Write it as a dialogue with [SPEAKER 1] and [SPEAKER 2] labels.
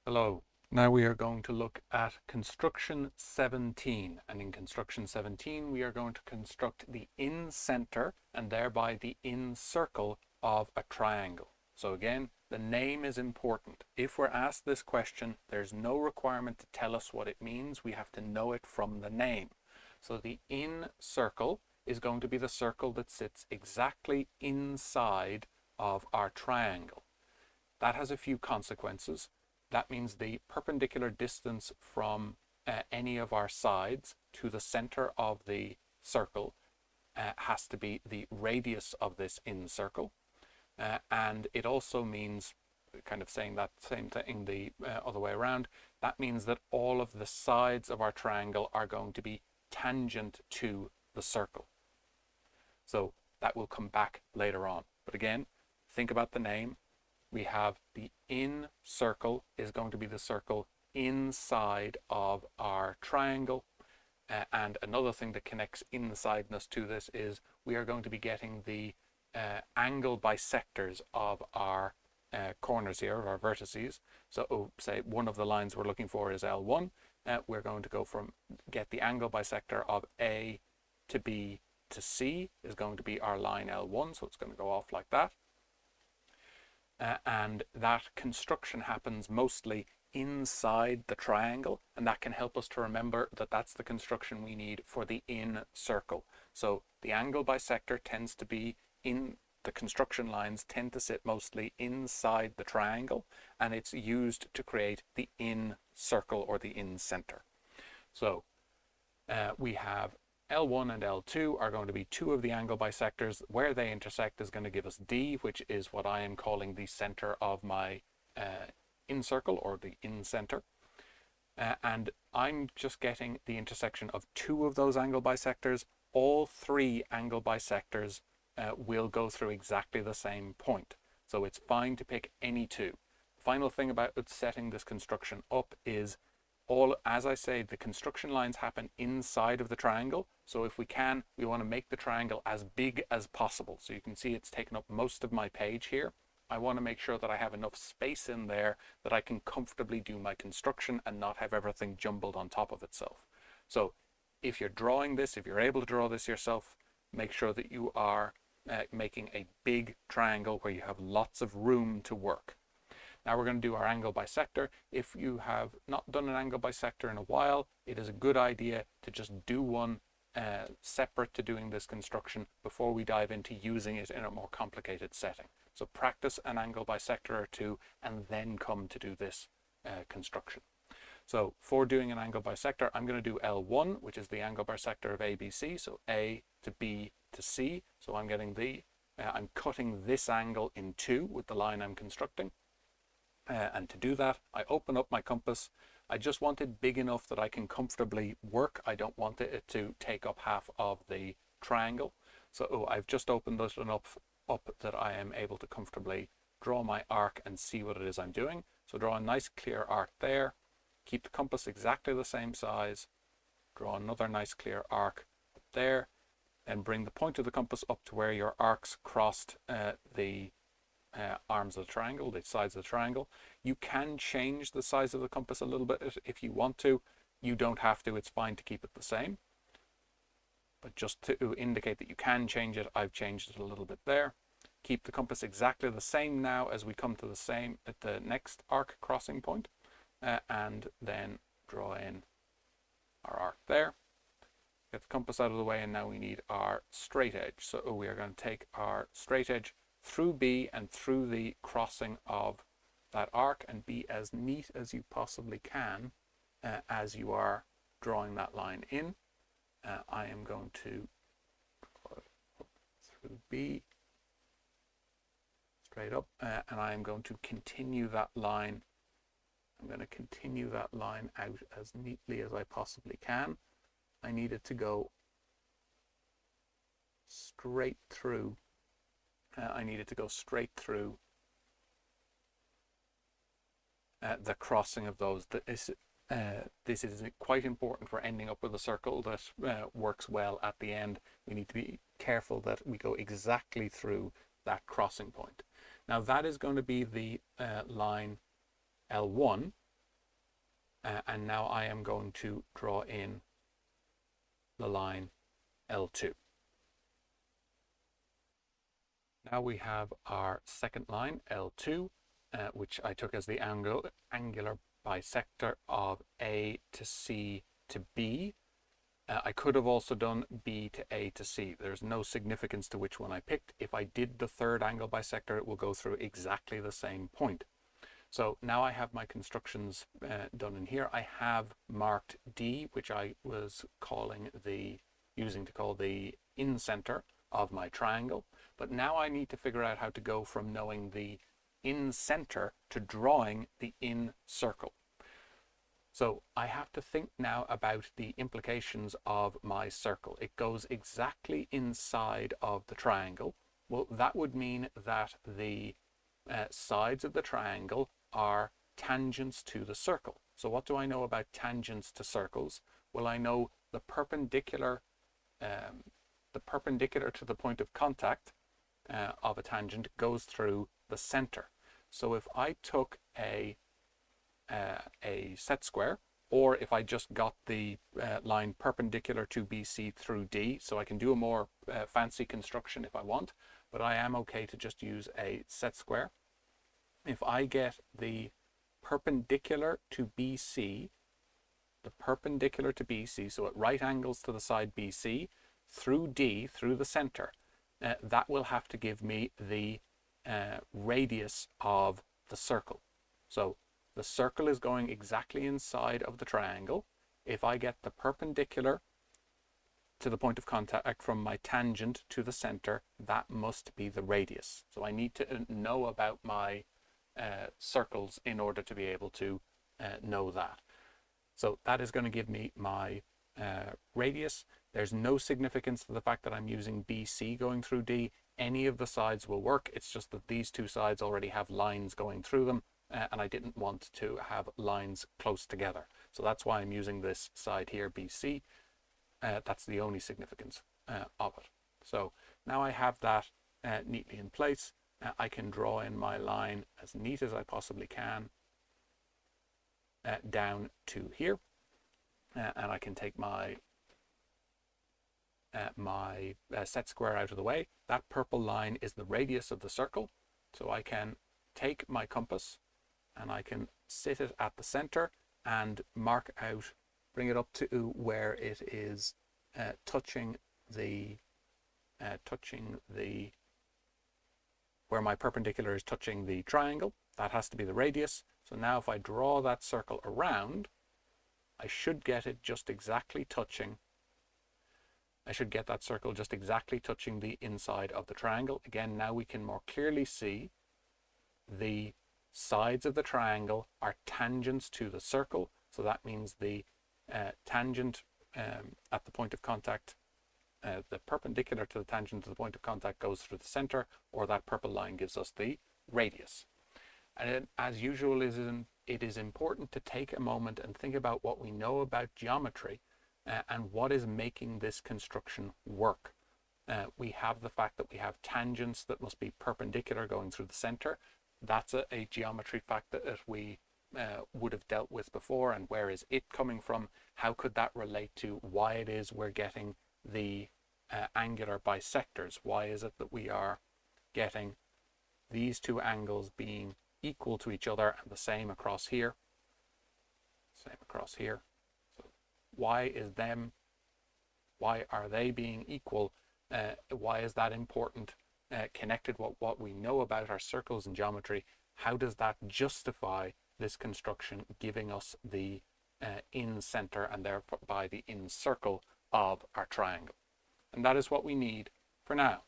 [SPEAKER 1] Hello. Now we are going to look at construction 17, and in construction 17 we are going to construct the in-center and thereby the in-circle of a triangle. So again, the name is important. If we're asked this question, there's no requirement to tell us what it means. We have to know it from the name. So the in-circle is going to be the circle that sits exactly inside of our triangle. That has a few consequences. That means the perpendicular distance from any of our sides to the center of the circle has to be the radius of this in circle. And it also means, kind of saying that same thing the other way around, that means that all of the sides of our triangle are going to be tangent to the circle. So that will come back later on. But again, think about the name. We have the in circle is going to be the circle inside of our triangle. And another thing that connects insideness to this is we are going to be getting the angle bisectors of our corners here, of our vertices. So say one of the lines we're looking for is L1. We're going to go from get the angle bisector of A to B to C is going to be our line L1. So it's going to go off like that. And that construction happens mostly inside the triangle, and that can help us to remember that that's the construction we need for the in circle. So the angle bisector tends to be in the construction lines tend to sit mostly inside the triangle, and it's used to create the in circle or the in center. So we have L1 and L2 are going to be two of the angle bisectors. Where they intersect is going to give us D, which is what I am calling the center of my in circle or the in center. And I'm just getting the intersection of two of those angle bisectors. All three angle bisectors will go through exactly the same point. So it's fine to pick any two. Final thing about setting this construction up is as I say, the construction lines happen inside of the triangle. So if we can, we want to make the triangle as big as possible. So you can see it's taken up most of my page here. I want to make sure that I have enough space in there that I can comfortably do my construction and not have everything jumbled on top of itself. So if you're drawing this, if you're able to draw this yourself, make sure that you are making a big triangle where you have lots of room to work. Now we're going to do our angle bisector. If you have not done an angle bisector in a while, it is a good idea to just do one separate to doing this construction before we dive into using it in a more complicated setting. So practice an angle bisector or two and then come to do this construction. So for doing an angle bisector, I'm going to do L1, which is the angle bisector of ABC, so A to B to C. So I'm getting I'm cutting this angle in two with the line I'm constructing. And to do that, I open up my compass. I just want it big enough that I can comfortably work. I don't want it to take up half of the triangle. So I've just opened it enough up that I am able to comfortably draw my arc and see what it is I'm doing. So draw a nice clear arc there. Keep the compass exactly the same size. Draw another nice clear arc there. And bring the point of the compass up to where your arcs crossed the arms of the triangle, the sides of the triangle. You can change the size of the compass a little bit if you want to. You don't have to, it's fine to keep it the same. But just to indicate that you can change it, I've changed it a little bit there. Keep the compass exactly the same now as we come to the next arc crossing point, and then draw in our arc there. Get the compass out of the way, and now we need our straight edge. So we are going to take our straight edge through B and through the crossing of that arc and be as neat as you possibly can as you are drawing that line in. I am going to through B straight up, and I am going to continue that line. I'm going to continue that line out as neatly as I possibly can. I need it to go straight through. I need it to go straight through the crossing of those. This is quite important for ending up with a circle that works well at the end. We need to be careful that we go exactly through that crossing point. Now that is going to be the line L1, and now I am going to draw in the line L2. Now we have our second line, L2, which I took as the angular bisector of A to C to B. I could have also done B to A to C. There's no significance to which one I picked. If I did the third angle bisector, it will go through exactly the same point. So now I have my constructions done in here. I have marked D, which I was using to call the in-center of my triangle. But now I need to figure out how to go from knowing the in-center to drawing the in-circle. So I have to think now about the implications of my circle. It goes exactly inside of the triangle. Well, that would mean that the sides of the triangle are tangents to the circle. So what do I know about tangents to circles? Well, I know the perpendicular to the point of contact of a tangent goes through the center. So if I took a set square, or if I just got the line perpendicular to BC through D, so I can do a more fancy construction if I want, but I am okay to just use a set square. If I get the perpendicular to BC, so at right angles to the side BC, through D, through the center, that will have to give me the radius of the circle. So the circle is going exactly inside of the triangle. If I get the perpendicular to the point of contact from my tangent to the center, that must be the radius. So I need to know about my circles in order to be able to know that. So that is going to give me my radius. There's no significance to the fact that I'm using BC going through D. Any of the sides will work. It's just that these two sides already have lines going through them, and I didn't want to have lines close together. So that's why I'm using this side here, BC. That's the only significance of it. So now I have that neatly in place. I can draw in my line as neat as I possibly can down to here, and I can take my set square out of the way. That purple line is the radius of the circle, so I can take my compass and I can sit it at the center and mark out, bring it up to where it is where my perpendicular is touching the triangle. That has to be the radius. So now if I draw that circle around, I should get it just exactly touching. I should get that circle just exactly touching the inside of the triangle. Again, now we can more clearly see the sides of the triangle are tangents to the circle. So that means the tangent at the point of contact, the perpendicular to the tangent to the point of contact goes through the center, or that purple line gives us the radius. And as usual, it is important to take a moment and think about what we know about geometry and what is making this construction work. We have the fact that we have tangents that must be perpendicular going through the center. That's a geometry fact that we would have dealt with before, and where is it coming from? How could that relate to why it is we're getting the angular bisectors? Why is it that we are getting these two angles being equal to each other and the same across here? Same across here. So why are they being equal? Why is that important? Connected what we know about our circles and geometry, how does that justify this construction giving us the in-center and thereby the in-circle of our triangle? And that is what we need for now.